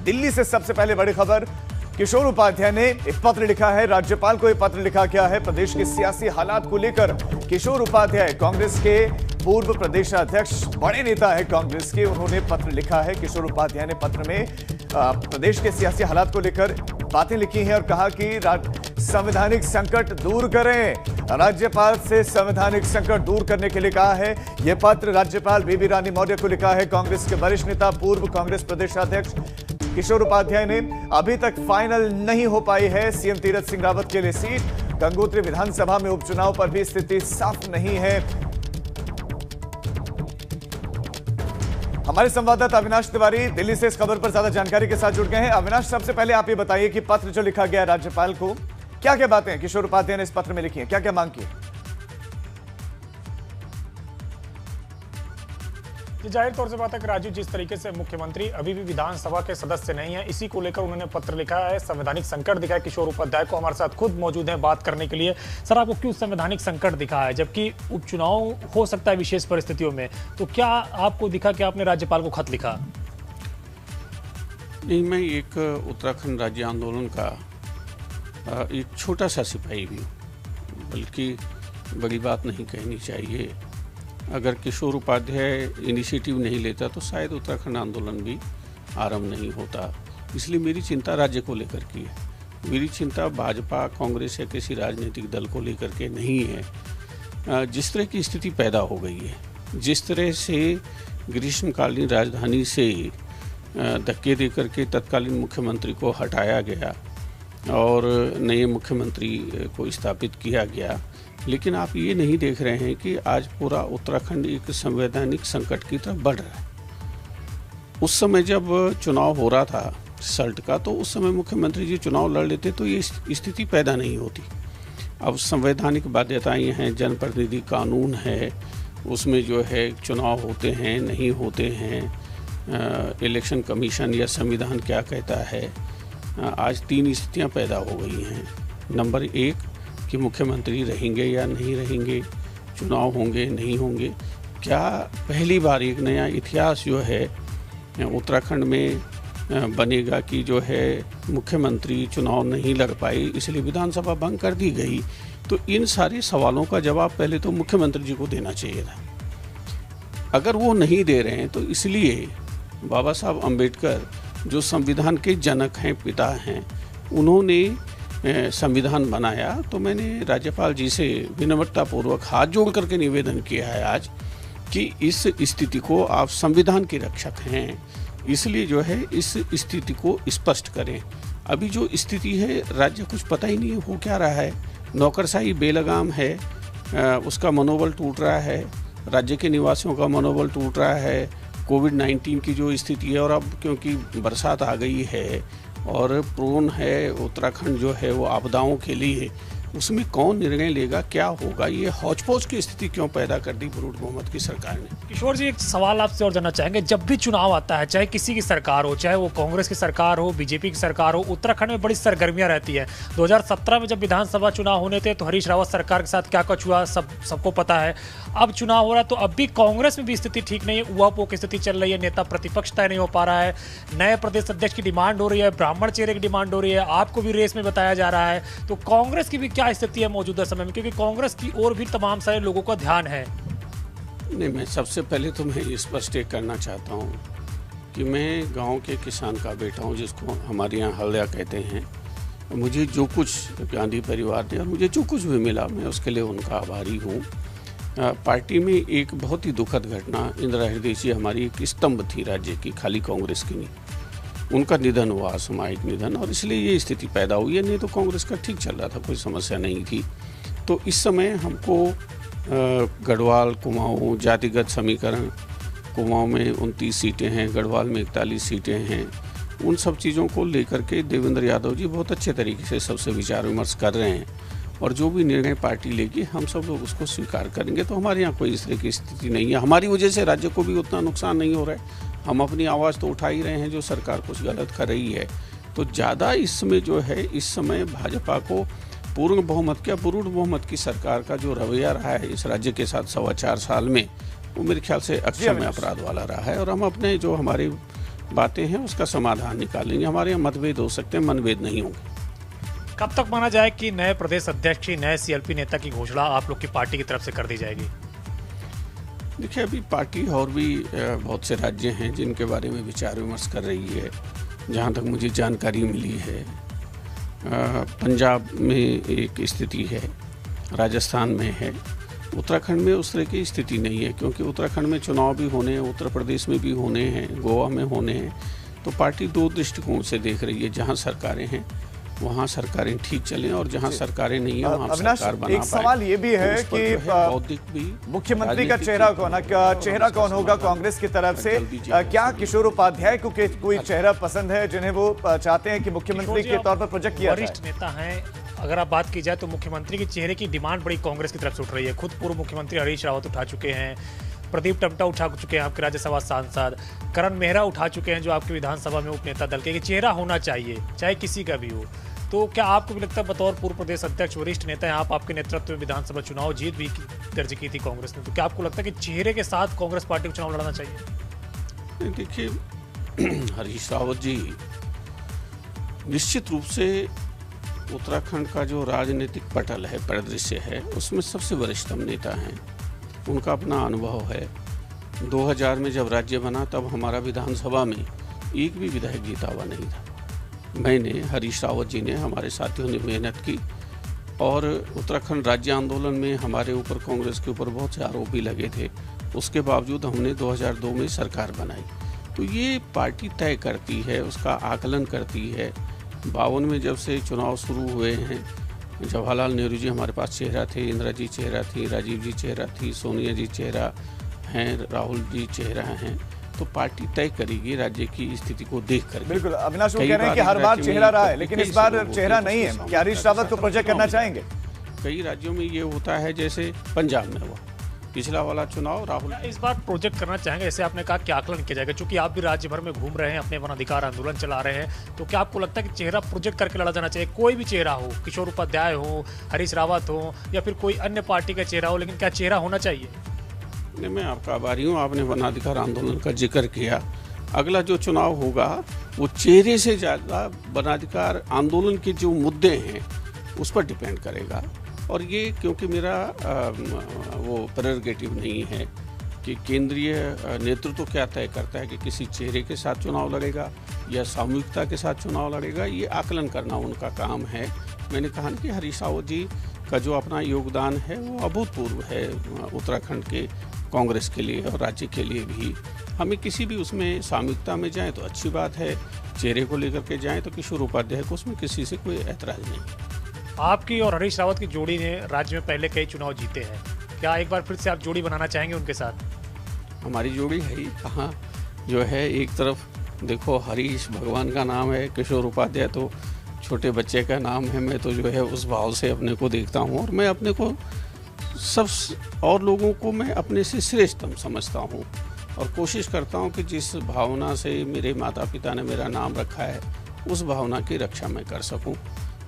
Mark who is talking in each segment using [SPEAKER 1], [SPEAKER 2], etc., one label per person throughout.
[SPEAKER 1] दिल्ली से सबसे पहले बड़ी खबर, किशोर उपाध्याय ने एक पत्र लिखा है, राज्यपाल को एक पत्र लिखा गया है प्रदेश के सियासी हालात को लेकर। किशोर उपाध्याय कांग्रेस के पूर्व प्रदेशाध्यक्ष, बड़े नेता है कांग्रेस के, उन्होंने पत्र लिखा है। किशोर उपाध्याय ने पत्र में प्रदेश के सियासी हालात को लेकर बातें लिखी हैं और कहा कि संवैधानिक संकट दूर करें। राज्यपाल से संवैधानिक संकट दूर करने के लिए कहा है। यह पत्र राज्यपाल बेबी रानी मौर्य को लिखा है। कांग्रेस के वरिष्ठ नेता, पूर्व कांग्रेस प्रदेशाध्यक्ष किशोर उपाध्याय ने अभी तक फाइनल नहीं हो पाई है सीएम तीरथ सिंह रावत के लिए सीट। गंगोत्री विधानसभा में उपचुनाव पर भी स्थिति साफ नहीं है। हमारे संवाददाता अविनाश तिवारी दिल्ली से इस खबर पर ज्यादा जानकारी के साथ जुड़ गए हैं। अविनाश, सबसे पहले आप ये बताइए कि पत्र जो लिखा गया राज्यपाल को, क्या क्या बातें किशोर उपाध्याय ने इस पत्र में लिखी हैं, क्या क्या मांग की है?
[SPEAKER 2] जाहिर तौर से बात है कि राजीव, जिस तरीके से मुख्यमंत्री अभी भी विधानसभा के सदस्य नहीं है, इसी को लेकर उन्होंने पत्र लिखा है, संवैधानिक संकट दिखा है किशोर उपाध्याय को। हमारे साथ खुद मौजूद हैं बात करने के लिए। सर, आपको क्यों संवैधानिक संकट दिखा है, जबकि उपचुनाव हो सकता है विशेष परिस्थितियों में, तो क्या आपको दिखा कि आपने राज्यपाल को खत लिखा?
[SPEAKER 3] नहीं, मैं एक उत्तराखंड राज्य आंदोलन का एक छोटा सा सिपाही भी हूँ, बल्कि बड़ी बात नहीं कहनी चाहिए। अगर किशोर उपाध्याय इनिशिएटिव नहीं लेता तो शायद उत्तराखंड आंदोलन भी आरंभ नहीं होता। इसलिए मेरी चिंता राज्य को लेकर की है। मेरी चिंता भाजपा, कांग्रेस या किसी राजनीतिक दल को लेकर के नहीं है। जिस तरह की स्थिति पैदा हो गई है, जिस तरह से ग्रीष्मकालीन राजधानी से धक्के दे करके तत्कालीन मुख्यमंत्री को हटाया गया और नए मुख्यमंत्री को स्थापित किया गया, लेकिन आप ये नहीं देख रहे हैं कि आज पूरा उत्तराखंड एक संवैधानिक संकट की तरफ बढ़ रहा है। उस समय जब चुनाव हो रहा था सल्ट का, तो उस समय मुख्यमंत्री जी चुनाव लड़ लेते तो ये स्थिति पैदा नहीं होती। अब संवैधानिक बाध्यताएं हैं, जनप्रतिनिधि कानून है, उसमें जो है चुनाव होते हैं नहीं होते हैं, इलेक्शन कमीशन या संविधान क्या कहता है। आज 3 स्थितियाँ पैदा हो गई हैं। नंबर 1 कि मुख्यमंत्री रहेंगे या नहीं रहेंगे, चुनाव होंगे नहीं होंगे। क्या पहली बार एक नया इतिहास जो है उत्तराखंड में बनेगा कि जो है मुख्यमंत्री चुनाव नहीं लड़ पाई, इसलिए विधानसभा भंग कर दी गई? तो इन सारे सवालों का जवाब पहले तो मुख्यमंत्री जी को देना चाहिए था। अगर वो नहीं दे रहे हैं तो इसलिए बाबा साहब अम्बेडकर, जो संविधान के जनक हैं, पिता हैं, उन्होंने संविधान बनाया। तो मैंने राज्यपाल जी से विनम्रतापूर्वक हाथ जोड़ करके निवेदन किया है आज कि इस स्थिति को, आप संविधान के रक्षक हैं, इसलिए जो है इस स्थिति को स्पष्ट करें। अभी जो स्थिति है, राज्य कुछ पता ही नहीं हो क्या रहा है। नौकरशाही बेलगाम है, उसका मनोबल टूट रहा है, राज्य के निवासियों का मनोबल टूट रहा है। कोविड-19 की जो स्थिति है, और अब क्योंकि बरसात आ गई है और प्रोन है उत्तराखंड जो है वो आपदाओं के लिए, उसमें कौन निर्णय लेगा, क्या होगा? ये हौच-पौच की स्थिति क्यों पैदा कर दी ब्रूट बहुमत की सरकार ने?
[SPEAKER 2] किशोर जी, एक सवाल आपसे और जानना चाहेंगे। जब भी चुनाव आता है, चाहे किसी की सरकार हो, चाहे वो कांग्रेस की सरकार हो, बीजेपी की सरकार हो, उत्तराखंड में बड़ी सरगर्मियां रहती है। 2017 में जब विधानसभा चुनाव होने थे तो हरीश रावत सरकार के साथ क्या कुछ हुआ सबको पता है। अब चुनाव हो रहा है तो अब भी कांग्रेस में भी स्थिति ठीक नहीं है, उहापोह की स्थिति चल रही है, नेता प्रतिपक्ष तय नहीं हो पा रहा है, नए प्रदेश अध्यक्ष की डिमांड हो रही है, ब्राह्मण चेहरे की डिमांड हो रही है, आपको भी रेस में बताया जा रहा है। तो कांग्रेस की भी क्या स्थिति है मौजूदा समय में, क्योंकि कांग्रेस की ओर भी तमाम सारे लोगों का ध्यान है?
[SPEAKER 3] नहीं, मैं सबसे पहले तो मैं स्पष्ट करना चाहता हूँ कि मैं गांव के किसान का बेटा हूँ, जिसको हमारे यहाँ हल्दिया कहते हैं। मुझे जो कुछ गांधी परिवार ने और मुझे जो कुछ भी मिला, मैं उसके लिए उनका आभारी हूँ। पार्टी में एक बहुत ही दुखद घटना, इंदिरा हृदय जी हमारी एक स्तंभ थी राज्य की, खाली कांग्रेस की नहीं, उनका निधन हुआ, असामयिक निधन, और इसलिए ये स्थिति पैदा हुई है। नहीं तो कांग्रेस का ठीक चल रहा था, कोई समस्या नहीं थी। तो इस समय हमको गढ़वाल, कुमाऊँ जातिगत समीकरण, कुमाऊँ में 29 सीटें हैं, गढ़वाल में 41 सीटें हैं, उन सब चीज़ों को लेकर के देवेंद्र यादव जी बहुत अच्छे तरीके से सबसे विचार विमर्श कर रहे हैं, और जो भी निर्णय पार्टी लेगी हम सब लोग उसको स्वीकार करेंगे। तो हमारे यहाँ कोई इस तरह की स्थिति नहीं है। हमारी वजह से राज्य को भी उतना नुकसान नहीं हो रहा है। हम अपनी आवाज़ तो उठा ही रहे हैं, जो सरकार कुछ गलत कर रही है। तो ज़्यादा इसमें जो है, इस समय भाजपा को पूर्ण बहुमत क्या, ब्रूट बहुमत की सरकार का जो रवैया रहा है इस राज्य के साथ 4.25 साल में, वो मेरे ख्याल से अक्षम्य अपराध वाला रहा है। और हम अपने जो हमारे बातें हैं उसका समाधान निकालेंगे। हमारे यहाँ मतभेद हो सकते हैं, मनभेद नहीं होंगे।
[SPEAKER 2] कब तक माना जाए कि नए प्रदेश अध्यक्ष की, नए सीएलपी नेता की घोषणा आप लोग की पार्टी की तरफ से कर दी जाएगी?
[SPEAKER 3] देखिए, अभी पार्टी और भी बहुत से राज्य हैं जिनके बारे में विचार विमर्श कर रही है। जहाँ तक मुझे जानकारी मिली है, पंजाब में एक स्थिति है, राजस्थान में है, उत्तराखंड में उस तरह की स्थिति नहीं है, क्योंकि उत्तराखंड में चुनाव भी होने हैं, उत्तर प्रदेश में भी होने हैं, गोवा में होने हैं। तो पार्टी दो दृष्टिकोण से देख रही है। जहाँ सरकारें हैं वहाँ सरकारें ठीक चलें, और जहाँ सरकारें नहीं है वहाँ सरकार बना पाए।
[SPEAKER 1] एक सवाल ये भी है
[SPEAKER 3] तो
[SPEAKER 1] कि
[SPEAKER 3] बौद्धिक भी
[SPEAKER 1] मुख्यमंत्री का चेहरा कौन होगा कांग्रेस की तरफ से? क्या किशोर उपाध्याय को कोई चेहरा पसंद है जिन्हें वो चाहते हैं कि मुख्यमंत्री के तौर पर प्रोजेक्ट किया जाए?
[SPEAKER 2] वरिष्ठ नेता हैं, अगर आप बात की जाए तो मुख्यमंत्री के चेहरे की डिमांड बड़ी कांग्रेस की तरफ से उठ रही है। खुद पूर्व मुख्यमंत्री हरीश रावत उठा चुके हैं, प्रदीप टम्टा उठा चुके हैं, आपके राज्यसभा सांसद करण मेहरा उठा चुके हैं, जो आपके विधानसभा में उपनेता दल के चेहरा होना चाहिए, चाहे किसी का भी हो। तो क्या आपको भी लगता है, बतौर पूर्व प्रदेश अध्यक्ष, वरिष्ठ नेता हैं आप, आपके नेतृत्व में विधानसभा चुनाव जीत भी दर्ज की थी कांग्रेस ने, तो क्या आपको लगता है कि चेहरे के साथ कांग्रेस पार्टी को चुनाव लड़ना चाहिए?
[SPEAKER 3] देखिए, हरीश रावत जी निश्चित रूप से उत्तराखंड का जो राजनीतिक पटल है, परिदृश्य है, उसमें सबसे वरिष्ठतम नेता हैं। उनका अपना अनुभव है। 2000 में जब राज्य बना तब हमारा विधानसभा में एक भी विधायक जीता हुआ नहीं था। मैंने, हरीश रावत जी ने, हमारे साथियों ने मेहनत की, और उत्तराखंड राज्य आंदोलन में हमारे ऊपर, कांग्रेस के ऊपर बहुत से आरोप भी लगे थे। उसके बावजूद हमने 2002 में सरकार बनाई। तो ये पार्टी तय करती है, उसका आकलन करती है। 52 में जब से चुनाव शुरू हुए हैं, जवाहरलाल नेहरू जी हमारे पास चेहरा थे, इंदिरा जी चेहरा थी, राजीव जी चेहरा थी, सोनिया जी चेहरा हैं, राहुल जी चेहरा हैं। तो पार्टी तय करेगी राज्य की स्थिति को देख कर।
[SPEAKER 1] बिल्कुल, अविनाश वो कह रहे हैं कि हर बार चेहरा रहा है, लेकिन इस बार चेहरा नहीं है। क्या हरीश रावत को प्रोजेक्ट करना चाहेंगे?
[SPEAKER 3] कई राज्यों में ये होता है, जैसे पंजाब में हुआ पिछला वाला चुनाव, राहुल
[SPEAKER 2] इस बार प्रोजेक्ट करना चाहेंगे। ऐसे आपने कहा क्या आकलन किया जाएगा, क्योंकि आप भी राज्य भर में घूम रहे हैं, अपने वन अधिकार आंदोलन चला रहे हैं, तो क्या आपको लगता है कि चेहरा प्रोजेक्ट करके लड़ा जाना चाहिए? कोई भी चेहरा हो, किशोर उपाध्याय हो, हरीश रावत हो, या फिर कोई अन्य पार्टी का चेहरा हो, लेकिन क्या चेहरा होना चाहिए?
[SPEAKER 3] मैं आपका आभारी हूँ, आपने वन अधिकार आंदोलन का जिक्र किया। अगला जो चुनाव होगा वो चेहरे से ज़्यादा वन अधिकार आंदोलन के जो मुद्दे हैं उस पर डिपेंड करेगा। और ये क्योंकि मेरा वो प्रेरोगेटिव नहीं है कि केंद्रीय नेतृत्व क्या तय करता है कि किसी चेहरे के साथ चुनाव लड़ेगा या सामूहिकता के साथ चुनाव लड़ेगा, ये आकलन करना उनका काम है। मैंने कहा कि हरीश रावत जी का जो अपना योगदान है वो अभूतपूर्व है उत्तराखंड के कांग्रेस के लिए और राज्य के लिए भी। हमें किसी भी उसमें सामूहिकता में जाएं तो अच्छी बात है, चेहरे को लेकर के जाएं तो किशोर उपाध्याय को उसमें किसी से कोई ऐतराज़ नहीं।
[SPEAKER 2] आपकी और हरीश रावत की जोड़ी ने राज्य में पहले कई चुनाव जीते हैं, क्या एक बार फिर से आप जोड़ी बनाना चाहेंगे उनके साथ?
[SPEAKER 3] हमारी जोड़ी है ही कहाँ, जो है एक तरफ देखो हरीश भगवान का नाम है, किशोर उपाध्याय तो छोटे बच्चे का नाम है। मैं तो जो है उस भाव से अपने को देखता हूँ, और मैं अपने को सब और लोगों को मैं अपने से श्रेष्ठतम समझता हूँ, और कोशिश करता हूँ कि जिस भावना से मेरे माता पिता ने मेरा नाम रखा है उस भावना की रक्षा मैं कर सकूँ।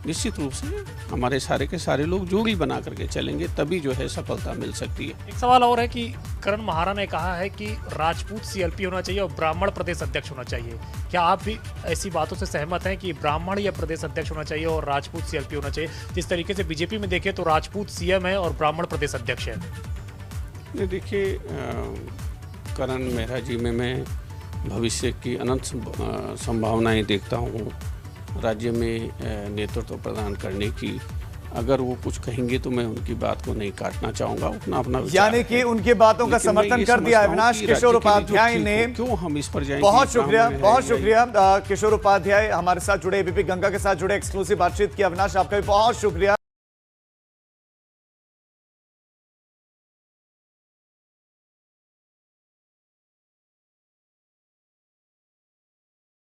[SPEAKER 3] निश्चित रूप से हमारे सारे के सारे लोग जोड़ी बना करके चलेंगे, तभी जो है सफलता मिल सकती है।
[SPEAKER 2] एक सवाल और है कि करण महारा ने कहा है कि राजपूत सीएलपी होना चाहिए और ब्राह्मण प्रदेश अध्यक्ष होना चाहिए। क्या आप भी ऐसी बातों से सहमत हैं कि ब्राह्मण या प्रदेश अध्यक्ष होना चाहिए और राजपूत सीएलपी होना चाहिए? जिस तरीके से बीजेपी में देखें तो राजपूत सीएम है और ब्राह्मण प्रदेश अध्यक्ष है।
[SPEAKER 3] देखिए, करण मेहरा जी में मैं भविष्य की अनंत संभावनाएं देखता हूँ राज्य में नेतृत्व प्रदान करने की। अगर वो कुछ कहेंगे तो मैं उनकी बात को नहीं काटना चाहूंगा, अपना अपना
[SPEAKER 1] यानी कि उनकी बातों का समर्थन कर दिया अविनाश किशोर उपाध्याय ने।
[SPEAKER 3] क्यों हम इस पर जाएंगे?
[SPEAKER 1] बहुत शुक्रिया किशोर उपाध्याय हमारे साथ जुड़े, एबीपी गंगा के साथ जुड़े, एक्सक्लूसिव बातचीत की। अविनाश आपका भी बहुत शुक्रिया।